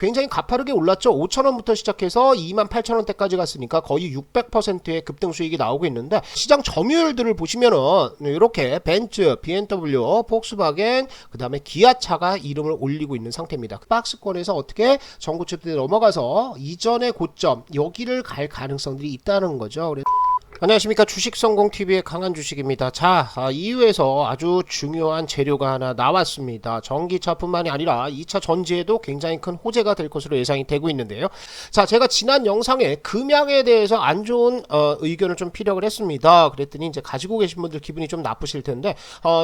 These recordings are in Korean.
굉장히 가파르게 올랐죠. 5,000원부터 시작해서 28,000원대까지 갔으니까 거의 600%의 급등 수익이 나오고 있는데, 시장 점유율들을 보시면은 이렇게 벤츠, BMW, 폭스바겐, 그 다음에 기아차가 이름을 올리고 있는 상태입니다. 박스권에서 어떻게 전고점대 넘어가서 이전의 고점 여기를 갈 가능성들이 있다는 거죠. 안녕하십니까, 주식성공TV의 강한주식입니다. 자, 이후에서 아주 중요한 재료가 하나 나왔습니다. 전기차뿐만이 아니라 2차 전지에도 굉장히 큰 호재가 될 것으로 예상이 되고 있는데요. 자, 제가 지난 영상에 금양에 대해서 안 좋은 의견을 좀 피력을 했습니다. 그랬더니 이제 가지고 계신 분들 기분이 좀 나쁘실 텐데,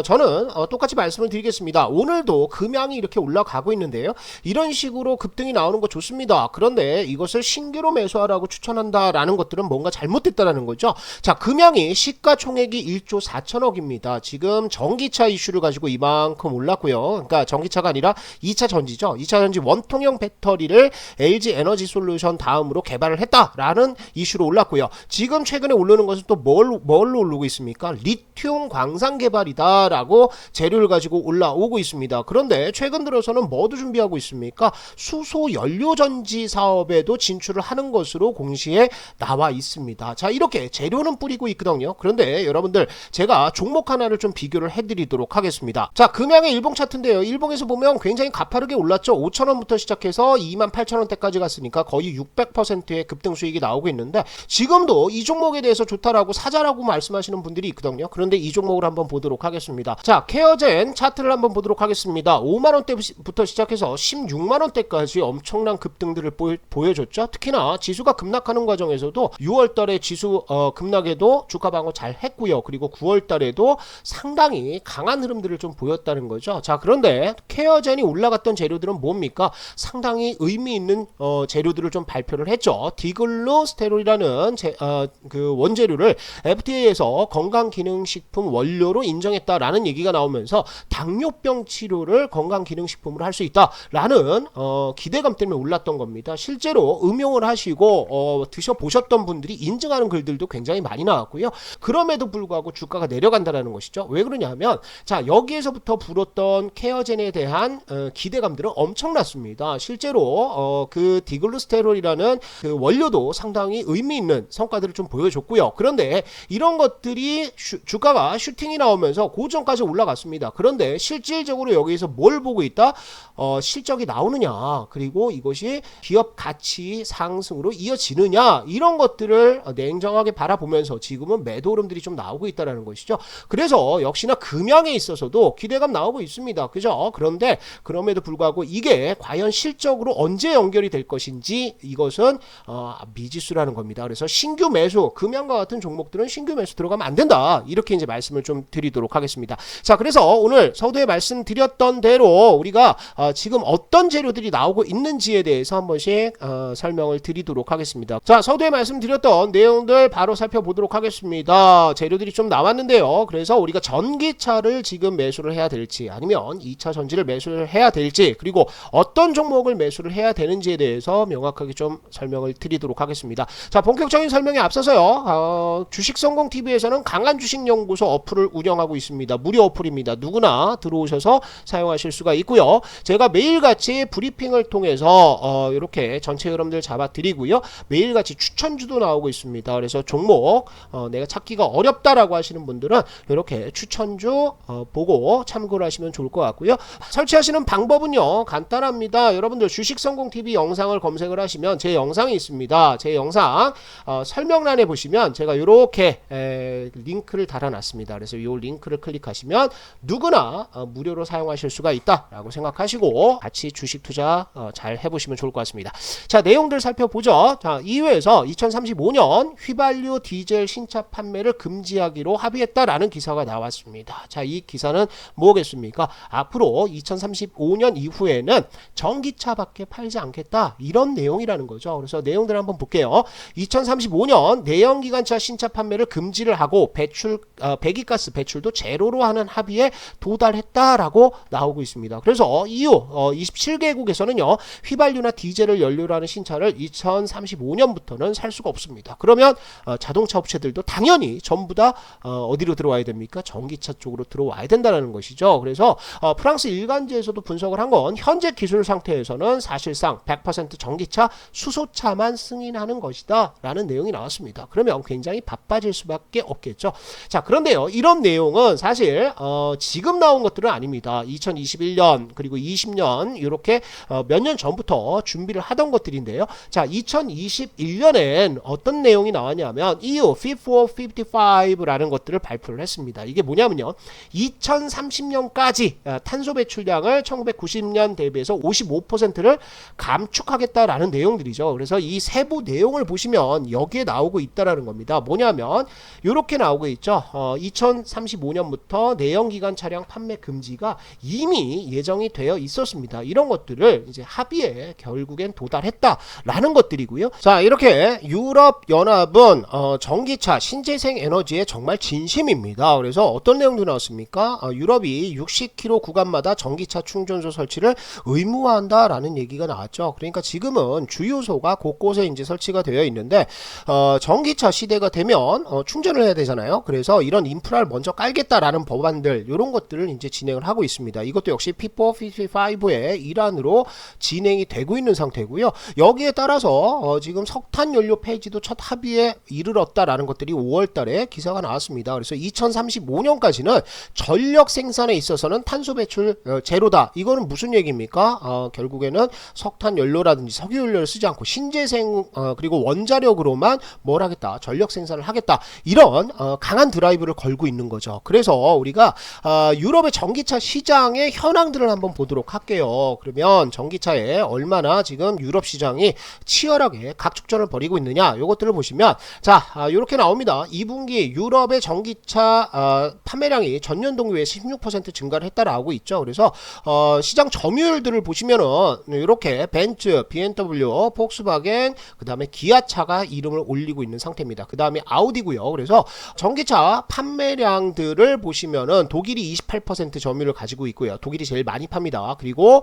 저는 똑같이 말씀을 드리겠습니다. 오늘도 금양이 이렇게 올라가고 있는데요. 이런 식으로 급등이 나오는 거 좋습니다. 그런데 이것을 신규로 매수하라고 추천한다라는 것들은 뭔가 잘못됐다라는 거죠. 자, 금양이 시가총액이 1조 4천억입니다. 지금 전기차 이슈를 가지고 이만큼 올랐고요. 그러니까 전기차가 아니라 2차 전지죠. 2차 전지 원통형 배터리를 LG 에너지 솔루션 다음으로 개발을 했다라는 이슈로 올랐고요. 지금 최근에 오르는 것은 또 뭘로 오르고 있습니까? 리튬 광산 개발이다라고 재료를 가지고 올라오고 있습니다. 그런데 최근 들어서는 뭐도 준비하고 있습니까? 수소 연료 전지 사업에도 진출을 하는 것으로 공시에 나와 있습니다. 자, 이렇게 재료는 뿌리고 있거든요. 그런데 여러분들, 제가 종목 하나를 좀 비교를 해드리도록 하겠습니다. 자, 금양의 일봉 차트인데요. 일봉에서 보면 굉장히 가파르게 올랐죠. 5,000원부터 시작해서 28,000원대까지 갔으니까 거의 600%의 급등 수익이 나오고 있는데, 지금도 이 종목에 대해서 좋다라고 사자라고 말씀하시는 분들이 있거든요. 그런데 이 종목을 한번 보도록 하겠습니다. 자, 케어젠 차트를 한번 보도록 하겠습니다. 5만원대부터 시작해서 16만원대까지 엄청난 급등들을 보여줬죠. 특히나 지수가 급락하는 과정에서도 6월달에 지수 급락에도 주가 방어 잘 했고요. 그리고 9월 달에도 상당히 강한 흐름들을 좀 보였다는 거죠. 자, 그런데 케어젠이 올라갔던 재료들은 뭡니까? 상당히 의미 있는 재료들을 좀 발표를 했죠. 디글루스테롤이라는 그 원재료를 FDA에서 건강기능식품 원료로 인정했다라는 얘기가 나오면서 당뇨병 치료를 건강기능식품으로 할 수 있다라는 기대감 때문에 올랐던 겁니다. 실제로 음용을 하시고 드셔보셨던 분들이 인증하는 글들도 굉장히 많이 나왔고요. 그럼에도 불구하고 주가가 내려간다는 것이죠. 왜 그러냐 하면, 자, 여기에서부터 불었던 케어젠에 대한 기대감들은 엄청났습니다. 실제로 그 디글루스테롤이라는 그 원료도 상당히 의미 있는 성과들을 좀 보여줬고요. 그런데 이런 것들이 주가가 슈팅이 나오면서 고점까지 올라갔습니다. 그런데 실질적으로 여기에서 뭘 보고 있다? 실적이 나오느냐, 그리고 이것이 기업 가치 상승으로 이어지느냐, 이런 것들을 냉정하게 바라보면서 지금은 매도 흐름들이 좀 나오고 있다는 것이죠. 그래서 역시나 금양에 있어서도 기대감 나오고 있습니다. 그죠? 그런데 그럼에도 불구하고 이게 과연 실적으로 언제 연결이 될 것인지, 이것은 미지수라는 겁니다. 그래서 신규 매수, 금양과 같은 종목들은 신규 매수 들어가면 안 된다, 이렇게 이제 말씀을 좀 드리도록 하겠습니다. 자, 그래서 오늘 서두에 말씀드렸던 대로 우리가 지금 어떤 재료들이 나오고 있는지에 대해서 한 번씩 설명을 드리도록 하겠습니다. 자, 서두에 말씀드렸던 내용들 바로 살펴보도록 하겠습니다. 재료들이 좀 나왔는데요. 그래서 우리가 전기차를 지금 매수를 해야 될지, 아니면 2차 전지를 매수를 해야 될지, 그리고 어떤 종목을 매수를 해야 되는지에 대해서 명확하게 좀 설명을 드리도록 하겠습니다. 자, 본격적인 설명에 앞서서요, 주식성공TV에서는 강한주식연구소 어플을 운영하고 있습니다. 무료 어플입니다. 누구나 들어오셔서 사용하실 수가 있고요. 제가 매일같이 브리핑을 통해서 이렇게 전체 흐름들 잡아드리고요. 매일같이 추천주도 나오고 있습니다. 그래서 종목 내가 찾기가 어렵다라고 하시는 분들은 이렇게 추천주 보고 참고를 하시면 좋을 것 같고요. 설치하시는 방법은요, 간단합니다. 여러분들 주식성공TV 영상을 검색을 하시면 제 영상이 있습니다. 제 영상 설명란에 보시면 제가 이렇게 링크를 달아놨습니다. 그래서 이 링크를 클릭하시면 누구나 무료로 사용하실 수가 있다라고 생각하시고 같이 주식 투자 잘 해보시면 좋을 것 같습니다. 자, 내용들 살펴보죠. 자, 이후에서 2035년 휘발유 디젤 신차 판매를 금지하기로 합의했다라는 기사가 나왔습니다. 자, 이 기사는 뭐겠습니까? 앞으로 2035년 이후에는 전기차밖에 팔지 않겠다, 이런 내용이라는 거죠. 그래서 내용들 한번 볼게요. 2035년 내연기관차 신차 판매를 금지를 하고 배기가스 배출도 제로로 하는 합의에 도달했다라고 나오고 있습니다. 그래서 이후 27개국에서는요, 휘발유나 디젤을 연료로 하는 신차를 2035년부터는 살 수가 없습니다. 그러면 자동차 자동차 업체들도 당연히 전부 다 어디로 들어와야 됩니까? 전기차 쪽으로 들어와야 된다는 것이죠. 그래서 프랑스 일간지에서도 분석을 한 건 현재 기술 상태에서는 사실상 100% 전기차 수소차만 승인하는 것이다 라는 내용이 나왔습니다. 그러면 굉장히 바빠질 수밖에 없겠죠. 자, 그런데요, 이런 내용은 사실 지금 나온 것들은 아닙니다. 2021년 그리고 20년 이렇게 몇 년 전부터 준비를 하던 것들인데요. 자, 2021년엔 어떤 내용이 나왔냐면 EU Fit for 55라는 것들을 발표를 했습니다. 이게 뭐냐면요, 2030년까지 탄소 배출량을 1990년 대비해서 55%를 감축하겠다라는 내용들이죠. 그래서 이 세부 내용을 보시면 여기에 나오고 있다라는 겁니다. 뭐냐면 이렇게 나오고 있죠. 2035년부터 내연기관 차량 판매 금지가 이미 예정이 되어 있었습니다. 이런 것들을 이제 합의에 결국엔 도달했다라는 것들이고요. 자, 이렇게 유럽 연합은 전기차 신재생 에너지에 정말 진심입니다. 그래서 어떤 내용도 나왔습니까? 유럽이 60km 구간마다 전기차 충전소 설치를 의무화한다라는 얘기가 나왔죠. 그러니까 지금은 주유소가 곳곳에 이제 설치가 되어 있는데 전기차 시대가 되면 충전을 해야 되잖아요. 그래서 이런 인프라를 먼저 깔겠다라는 법안들, 이런 것들을 이제 진행을 하고 있습니다. 이것도 역시 Fit for 55의 일환으로 진행이 되고 있는 상태고요. 여기에 따라서 지금 석탄 연료 폐지도 첫 합의에 이르렀다라는 것들이 5월 달에 기사가 나왔습니다. 그래서 2035년까지는 전력 생산에 있어서는 탄소 배출 제로다. 이거는 무슨 얘기입니까? 결국에는 석탄 연료라든지 석유 연료를 쓰지 않고 신재생 그리고 원자력으로만 뭘 하겠다, 전력 생산을 하겠다, 이런 강한 드라이브를 걸고 있는 거죠. 그래서 우리가 유럽의 전기차 시장의 현황들을 한번 보도록 할게요. 그러면 전기차에 얼마나 지금 유럽 시장이 치열하게 각축전을 벌이고 있느냐, 요것들을 보시면 자, 이렇게 나옵니다. 2분기 유럽의 전기차 판매량이 전년 동기에 16% 증가를 했다라고 있죠. 그래서 시장 점유율들을 보시면은 이렇게 벤츠, BMW, 폭스바겐, 그 다음에 기아차가 이름을 올리고 있는 상태입니다. 그 다음에 아우디고요. 그래서 전기차 판매량들을 보시면은 독일이 28% 점유율을 가지고 있고요. 독일이 제일 많이 팝니다. 그리고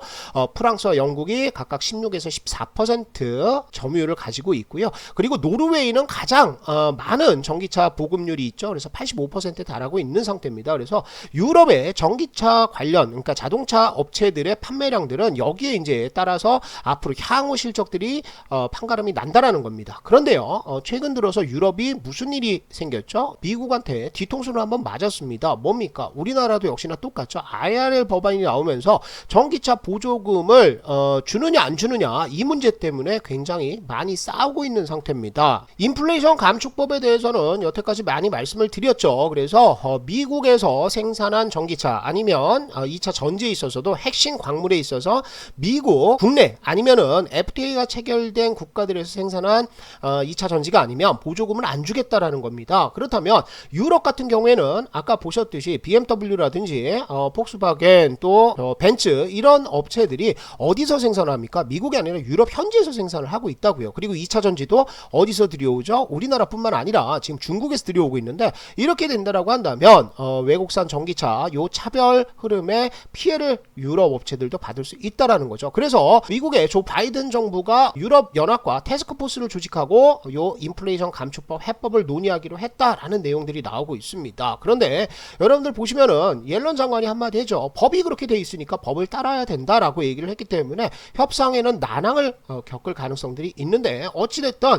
프랑스와 영국이 각각 16에서 14% 점유율을 가지고 있고요. 그리고 노르웨이는 가장 많은 전기차 보급률이 있죠. 그래서 85%에 달하고 있는 상태입니다. 그래서 유럽의 전기차 관련, 그러니까 자동차 업체들의 판매량들은 여기에 이제 따라서 앞으로 향후 실적들이 판가름이 난다라는 겁니다. 그런데요, 최근 들어서 유럽이 무슨 일이 생겼죠? 미국한테 뒤통수를 한번 맞았습니다. 뭡니까? 우리나라도 역시나 똑같죠. IRA 법안이 나오면서 전기차 보조금을 주느냐 안 주느냐, 이 문제 때문에 굉장히 많이 싸우고 있는 상태입니다. 인플레이션 감축법에 대해서는 여태까지 많이 말씀을 드렸죠. 그래서 미국에서 생산한 전기차 아니면 2차 전지에 있어서도 핵심 광물에 있어서 미국 국내 아니면은 FTA가 체결된 국가들에서 생산한 2차 전지가 아니면 보조금을 안 주겠다라는 겁니다. 그렇다면 유럽 같은 경우에는 아까 보셨듯이 BMW라든지 폭스바겐 또 벤츠, 이런 업체들이 어디서 생산합니까? 미국이 아니라 유럽 현지에서 생산을 하고 있다고요. 그리고 2차 전지도 어디서 들여오죠? 우리나라뿐만 아니라 지금 중국에서 들여오고 있는데, 이렇게 된다라고 한다면 외국산 전기차 요 차별 흐름에 피해를 유럽 업체들도 받을 수 있다라는 거죠. 그래서 미국의 조 바이든 정부가 유럽 연합과 태스크포스를 조직하고 요 인플레이션 감축법 해법을 논의하기로 했다라는 내용들이 나오고 있습니다. 그런데 여러분들 보시면은 옐런 장관이 한마디 했죠. 법이 그렇게 돼 있으니까 법을 따라야 된다라고 얘기를 했기 때문에 협상에는 난항을 겪을 가능성들이 있는데, 어찌됐든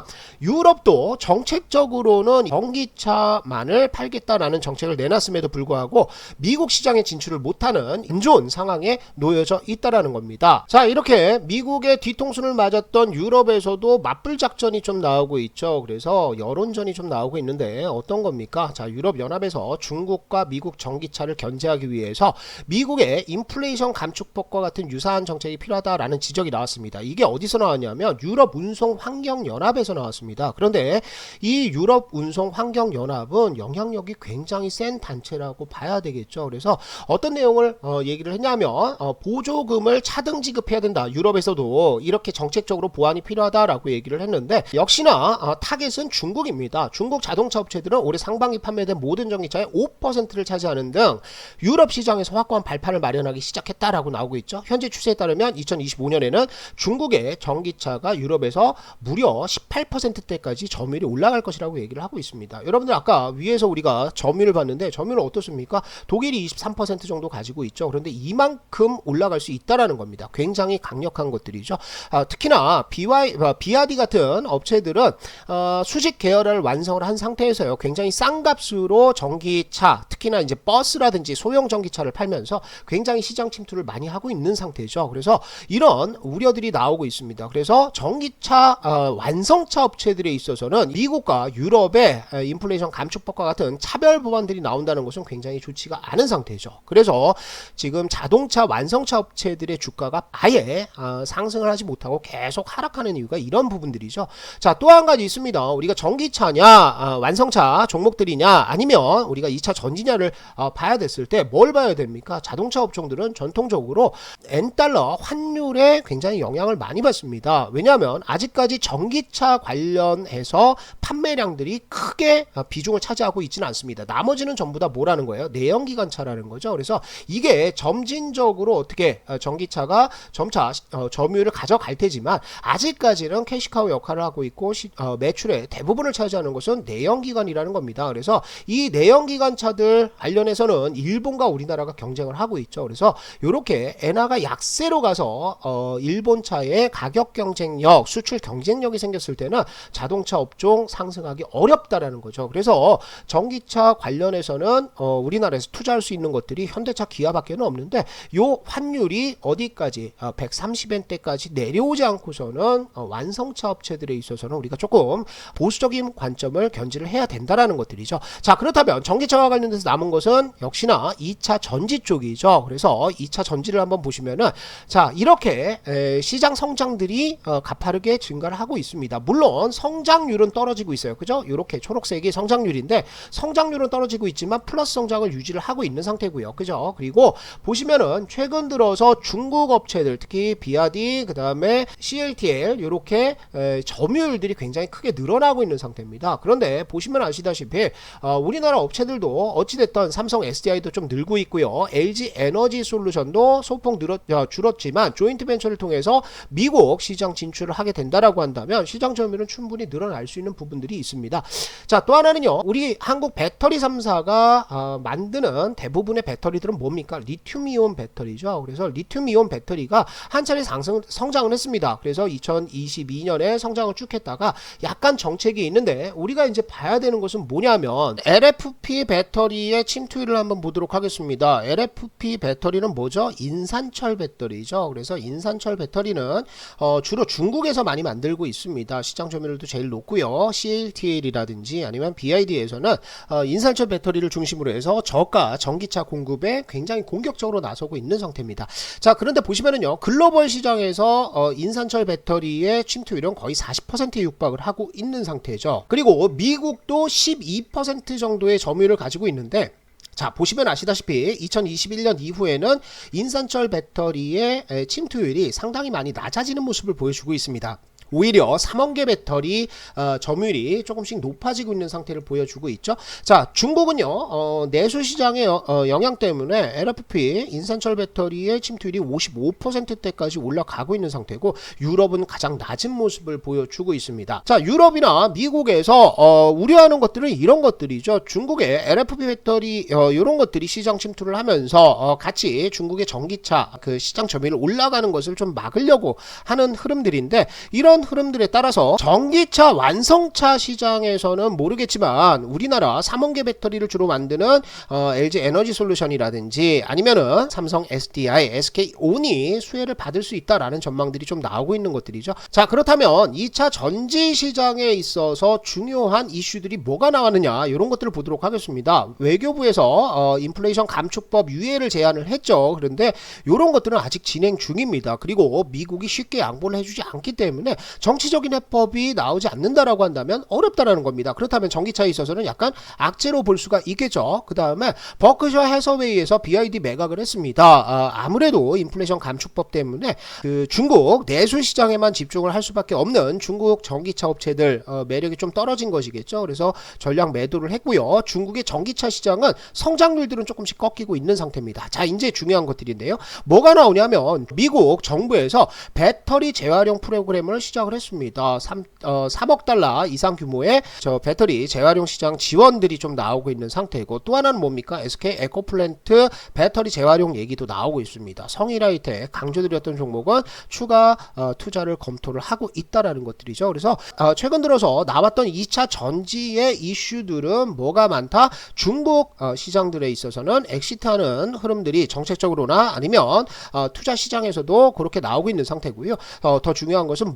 유럽도 정책적으로는 전기차만을 팔겠다라는 정책을 내놨음에도 불구하고 미국 시장에 진출을 못하는 안 좋은 상황에 놓여져 있다라는 겁니다. 자, 이렇게 미국의 뒤통수를 맞았던 유럽에서도 맞불 작전이 좀 나오고 있죠. 그래서 여론전이 좀 나오고 있는데 어떤 겁니까? 자, 유럽 연합에서 중국과 미국 전기차를 견제하기 위해서 미국의 인플레이션 감축법과 같은 유사한 정책이 필요하다라는 지적이 나왔습니다. 이게 어디서 나왔냐면 유럽 운송 환경 연합에서 나왔습니다. 그런데 이 유럽 운송 환경 연합은 영향력이 굉장히 센 단체라고 봐야 되겠죠. 그래서 어떤 내용을 얘기를 했냐면 보조금을 차등 지급해야 된다. 유럽에서도 이렇게 정책적으로 보완이 필요하다라고 얘기를 했는데, 역시나 타겟은 중국입니다. 중국 자동차 업체들은 올해 상반기 판매된 모든 전기차의 5%를 차지하는 등 유럽 시장에서 확고한 발판을 마련하기 시작했다라고 나오고 있죠. 현재 추세에 따르면 2025년에는 중국의 전기차가 유럽에서 무려 18%대까지 점유율이 올라갈 것이라고 얘기를 하고 있습니다. 여러분들 아까 위에서 우리가 점유율을 봤는데 점유율은 어떻습니까? 독일이 23% 정도 가지고 있죠. 그런데 이만큼 올라갈 수 있다라는 겁니다. 굉장히 강력한 것들이죠. 특히나 비아디 같은 업체들은 수직 계열을 완성을 한 상태에서요. 굉장히 싼 값으로 전기차, 특히나 이제 버스라든지 소형 전기차를 팔면서 굉장히 시장 침투를 많이 하고 있는 상태죠. 그래서 이런 우려들이 나오고 있습니다. 그래서 전기차 완성차 업체들에 있어서는 미국과 유럽의 인플레이션 감축법과 같은 차별 법안들이 나온다는 것은 굉장히 좋지가 않은 상태죠. 그래서 지금 자동차 완성차 업체들의 주가가 아예 상승을 하지 못하고 계속 하락하는 이유가 이런 부분들이죠. 자, 또 한 가지 있습니다. 우리가 전기차냐 완성차 종목들이냐 아니면 우리가 2차 전지냐를 봐야 됐을 때 뭘 봐야 됩니까? 자동차 업종들은 전통적으로 N달러 환율에 굉장히 영향을 많이 받습니다. 왜냐하면 아직까지 전기차 관련해서 판매량들이 크게 비중을 차지하고 있지는 않습니다. 나머지는 전부 다 뭐라는 거예요? 내연기관차라는 거죠. 그래서 이게 점진적으로 어떻게 전기차가 점차 점유율을 가져갈 테지만 아직까지는 캐시카우 역할을 하고 있고 매출의 대부분을 차지하는 것은 내연기관이라는 겁니다. 그래서 이 내연기관차들 관련해서는 일본과 우리나라가 경쟁을 하고 있죠. 그래서 이렇게 엔화가 약세로 가서 일본 차의 가격 경쟁력, 수출 경쟁력이 생겼을 때는 자동차 업종 상승하기 어렵다라는 거죠. 그래서 전기차 관련해서는 우리나라에서 투자할 수 있는 것들이 현대차, 기아밖에는 없는데 요 환율이 어디까지 130엔대까지 내려오지 않고서는 완성차 업체들에 있어서는 우리가 조금 보수적인 관점을 견지를 해야 된다라는 것들이죠. 자, 그렇다면 전기차와 관련돼서 남은 것은 역시나 2차 전지 쪽이죠. 그래서 2차 전지를 한번 보시면은 자, 이렇게 시장 성장들이 가파르게 증가를 하고 있습니다. 물론 성장률은 떨어지고 있어요. 그죠? 이렇게 초록색이 성장률인데 성장률은 떨어지고 있지만 플러스 성장을 유지를 하고 있는 상태고요. 그죠? 그리고 보시면은 최근 들어서 중국 업체들 특히 비아디 그다음에 CLTL 이렇게 점유율들이 굉장히 크게 늘어나고 있는 상태입니다. 그런데 보시면 아시다시피 우리나라 업체들도 어찌됐든 삼성 SDI도 좀 늘고 있고요. LG 에너지 솔루션도 소폭 줄었지만 조인트 벤처를 통해서 미국 시장 진출을 하게 된다라고 한다면 시장 점유율은 충분히 늘어날 수 있는 부분들이 있습니다. 자, 또 하나는요. 우리 한국 배터리 3사가 만드는 대부분의 배터리들은 뭡니까? 리튬이온 배터리죠. 그래서 리튬이온 배터리가 한 차례 성장을 했습니다. 그래서 2022년에 성장을 쭉 했다가 약간 정책이 있는데 우리가 이제 봐야 되는 것은 뭐냐면 LFP 배터리의 침투율을 한번 보도록 하겠습니다. LFP 배터리는 뭐죠? 인산철 배터리죠. 그래서 인산철 배터리는 주로 중국에서 많이 만들고 있습니다. 시장 점유율도 제일 높고요. CATL이라든지 아니면 BID에서는 인산철 배터리를 중심으로 해서 저가 전기차 공급에 굉장히 공격적으로 나서고 있는 상태입니다. 자, 그런데 보시면은요. 글로벌 시장에서 인산철 배터리의 침투율은 거의 40%에 육박을 하고 있는 상태죠. 그리고 미국도 12% 정도의 점유율을 가지고 있는데 자, 보시면 아시다시피 2021년 이후에는 인산철 배터리의 침투율이 상당히 많이 낮아지는 모습을 보여주고 있습니다. 오히려 3원계 배터리 점유율이 조금씩 높아지고 있는 상태를 보여주고 있죠. 자, 중국은요 내수 시장의 영향 때문에 LFP 인산철 배터리의 침투율이 55%대까지 올라가고 있는 상태고 유럽은 가장 낮은 모습을 보여주고 있습니다. 자, 유럽이나 미국에서 우려하는 것들은 이런 것들이죠. 중국의 LFP 배터리 이런 것들이 시장 침투를 하면서 같이 중국의 전기차 그 시장 점유율 올라가는 것을 좀 막으려고 하는 흐름들인데 이런 흐름들에 따라서 전기차 완성차 시장에서는 모르겠지만 우리나라 3원계 배터리를 주로 만드는 LG 에너지 솔루션이라든지 아니면은 삼성 SDI, SK온이 수혜를 받을 수 있다라는 전망들이 좀 나오고 있는 것들이죠. 자, 그렇다면 2차 전지 시장에 있어서 중요한 이슈들이 뭐가 나왔느냐 이런 것들을 보도록 하겠습니다. 외교부에서 인플레이션 감축법 유예를 제안을 했죠. 그런데 이런 것들은 아직 진행 중입니다. 그리고 미국이 쉽게 양보를 해주지 않기 때문에 정치적인 해법이 나오지 않는다라고 한다면 어렵다라는 겁니다. 그렇다면 전기차에 있어서는 약간 악재로 볼 수가 있겠죠. 그 다음에 버크셔 해서웨이에서 BID 매각을 했습니다. 아무래도 인플레이션 감축법 때문에 그 중국 내수 시장에만 집중을 할 수밖에 없는 중국 전기차 업체들 매력이 좀 떨어진 것이겠죠. 그래서 전량 매도를 했고요. 중국의 전기차 시장은 성장률들은 조금씩 꺾이고 있는 상태입니다. 자, 이제 중요한 것들인데요. 뭐가 나오냐면 미국 정부에서 배터리 재활용 프로그램을 시작을 했습니다. 3억 달러 이상 규모의 저 배터리 재활용 시장 지원들이 좀 나오고 있는 상태이고, 또 하나는 뭡니까? SK 에코플랜트 배터리 재활용 얘기도 나오고 있습니다. 성일하이텍 강조드렸던 종목은 추가 투자를 검토를 하고 있다라는 것들이죠. 그래서 최근 들어서 나왔던 2차 전지의 이슈들은 뭐가 많다? 중국 시장들에 있어서는 엑시트하는 흐름들이 정책적으로나 아니면 투자 시장에서도 그렇게 나오고 있는 상태고요. 더 중요한 것은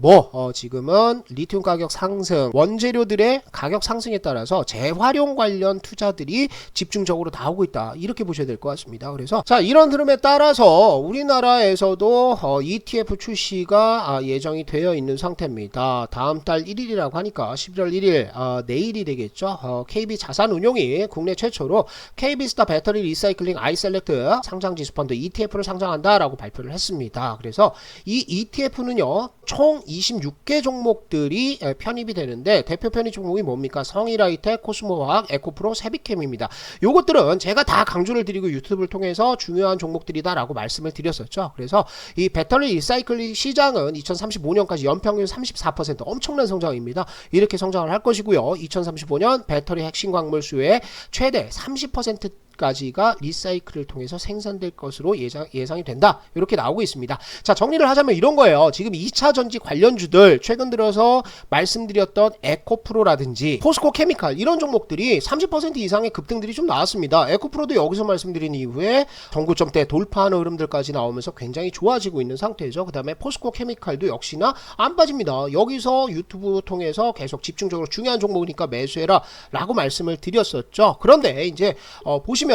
지금은 리튬 가격 상승, 원재료들의 가격 상승에 따라서 재활용 관련 투자들이 집중적으로 나오고 있다, 이렇게 보셔야 될 것 같습니다. 그래서 자, 이런 흐름에 따라서 우리나라에서도 ETF 출시가 예정이 되어 있는 상태입니다. 다음 달 1일이라고 하니까 11월 1일 내일이 되겠죠. KB 자산운용이 국내 최초로 KB스타 배터리 리사이클링 아이셀렉트 상장지수 펀드 ETF를 상장한다라고 발표를 했습니다. 그래서 이 ETF는요 총 26개 종목들이 편입이 되는데, 대표 편입 종목이 뭡니까? 성일하이텍, 코스모화학, 에코프로, 세비캠입니다. 요것들은 제가 다 강조를 드리고 유튜브를 통해서 중요한 종목들이다 라고 말씀을 드렸었죠. 그래서 이 배터리 리사이클링 시장은 2035년까지 연평균 34% 엄청난 성장입니다. 이렇게 성장을 할 것이고요. 2035년 배터리 핵심 광물 수의 최대 30% 까지가 리사이클을 통해서 생산될 것으로 예상이 된다, 이렇게 나오고 있습니다. 자, 정리를 하자면 이런 거예요. 지금 2차 전지 관련주들, 최근 들어서 말씀드렸던 에코프로라든지 포스코 케미칼, 이런 종목들이 30% 이상의 급등들이 좀 나왔습니다. 에코프로도 여기서 말씀드린 이후에 정고점대 돌파하는 흐름들까지 나오면서 굉장히 좋아지고 있는 상태죠. 그 다음에 포스코 케미칼도 역시나 안 빠집니다. 여기서 유튜브 통해서 계속 집중적으로 중요한 종목이니까 매수해라 라고 말씀을 드렸었죠. 그런데 이제 보시면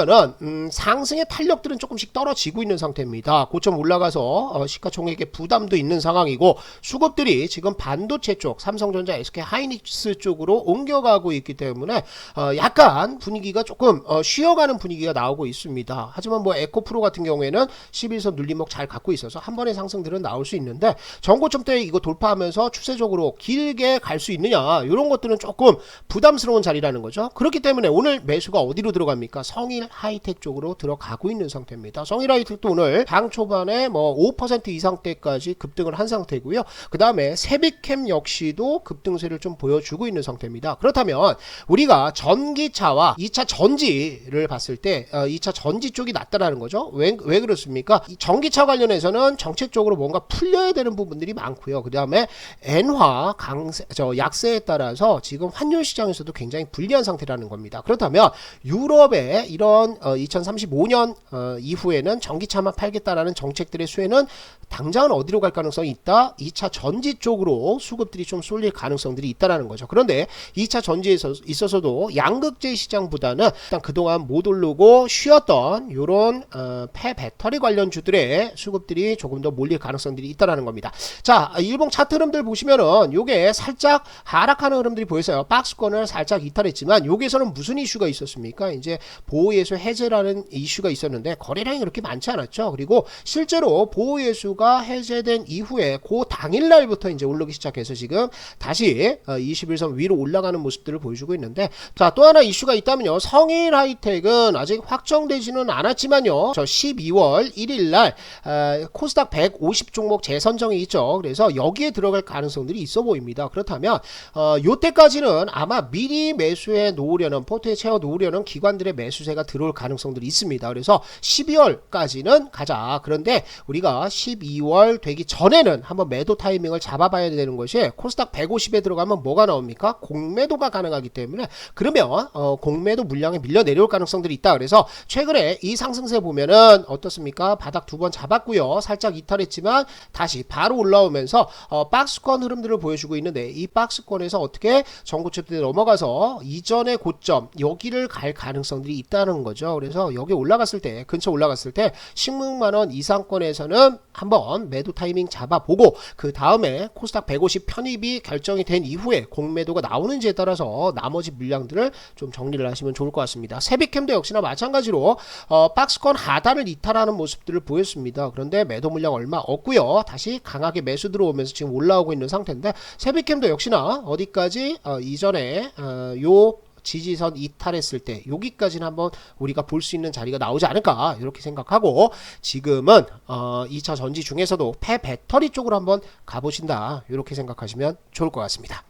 상승의 탄력들은 조금씩 떨어지고 있는 상태입니다. 고점 올라가서 시가총액의 부담도 있는 상황이고, 수급들이 지금 반도체 쪽, 삼성전자, SK 하이닉스 쪽으로 옮겨가고 있기 때문에 약간 분위기가 조금 쉬어가는 분위기가 나오고 있습니다. 하지만 에코프로 같은 경우에는 11선 눌림목 잘 갖고 있어서 한 번의 상승들은 나올 수 있는데, 전고점대 이거 돌파하면서 추세적으로 길게 갈 수 있느냐, 이런 것들은 조금 부담스러운 자리라는 거죠. 그렇기 때문에 오늘 매수가 어디로 들어갑니까? 성일 하이텍 쪽으로 들어가고 있는 상태입니다. 성일 하이텍도 오늘 장 초반에 5% 이상대까지 급등을 한 상태고요. 그 다음에 세비캠 역시도 급등세를 좀 보여주고 있는 상태입니다. 그렇다면 우리가 전기차와 2차 전지를 봤을 때 2차 전지 쪽이 낫다라는 거죠. 왜 그렇습니까? 이 전기차 관련해서는 정책적으로 뭔가 풀려야 되는 부분들이 많고요. 그 다음에 엔화 약세에 따라서 지금 환율 시장에서도 굉장히 불리한 상태라는 겁니다. 그렇다면 유럽의 이런 2035년 이후에는 전기차만 팔겠다라는 정책들의 수혜는 당장은 어디로 갈 가능성이 있다? 2차 전지 쪽으로 수급들이 좀 쏠릴 가능성들이 있다라는 거죠. 그런데 2차 전지에 있어서도 양극재 시장보다는 일단 그동안 못 오르고 쉬었던 이런 폐배터리 관련주들의 수급들이 조금 더 몰릴 가능성들이 있다라는 겁니다. 자, 일봉 차트 흐름들 보시면은 요게 살짝 하락하는 흐름들이 보였어요. 박스권을 살짝 이탈했지만, 여기에서는 무슨 이슈가 있었습니까? 이제 보호예수 해제라는 이슈가 있었는데 거래량이 그렇게 많지 않았죠. 그리고 실제로 보호예수가 해제된 이후에 그 당일날부터 이제 오르기 시작해서 지금 다시 21선 위로 올라가는 모습들을 보여주고 있는데, 자, 또 하나 이슈가 있다면요, 성일 하이텍은 아직 확정되지는 않았지만요, 저 12월 1일날 코스닥 150 종목 재선정이 있죠. 그래서 여기에 들어갈 가능성들이 있어 보입니다. 그렇다면 요때까지는 아마 미리 매수해 놓으려는, 포트에 채워 놓으려는 기관들의 매수세가 들어올 가능성들이 있습니다. 그래서 12월까지는 가자. 그런데 우리가 12월 되기 전에는 한번 매도 타이밍을 잡아봐야 되는 것이, 코스닥 150에 들어가면 뭐가 나옵니까? 공매도가 가능하기 때문에, 그러면 공매도 물량에 밀려 내려올 가능성들이 있다. 그래서 최근에 이 상승세 보면은 어떻습니까? 바닥 두 번 잡았고요, 살짝 이탈했지만 다시 바로 올라오면서 박스권 흐름들을 보여주고 있는데, 이 박스권에서 어떻게 전고점대 넘어가서 이전의 고점 여기를 갈 가능성들이 있다는 거죠. 그래서 여기 올라갔을 때, 근처 올라갔을 때 16만원 이상권에서는 한번 매도 타이밍 잡아보고, 그 다음에 코스닥 150 편입이 결정이 된 이후에 공매도가 나오는지에 따라서 나머지 물량들을 좀 정리를 하시면 좋을 것 같습니다. 세비캠도 역시나 마찬가지로 박스권 하단을 이탈하는 모습들을 보였습니다. 그런데 매도 물량 얼마 없고요, 다시 강하게 매수 들어오면서 지금 올라오고 있는 상태인데, 세비캠도 역시나 어디까지 이전에 요 지지선 이탈했을 때 여기까지는 한번 우리가 볼 수 있는 자리가 나오지 않을까 이렇게 생각하고, 지금은 2차 전지 중에서도 폐배터리 쪽으로 한번 가보신다 이렇게 생각하시면 좋을 것 같습니다.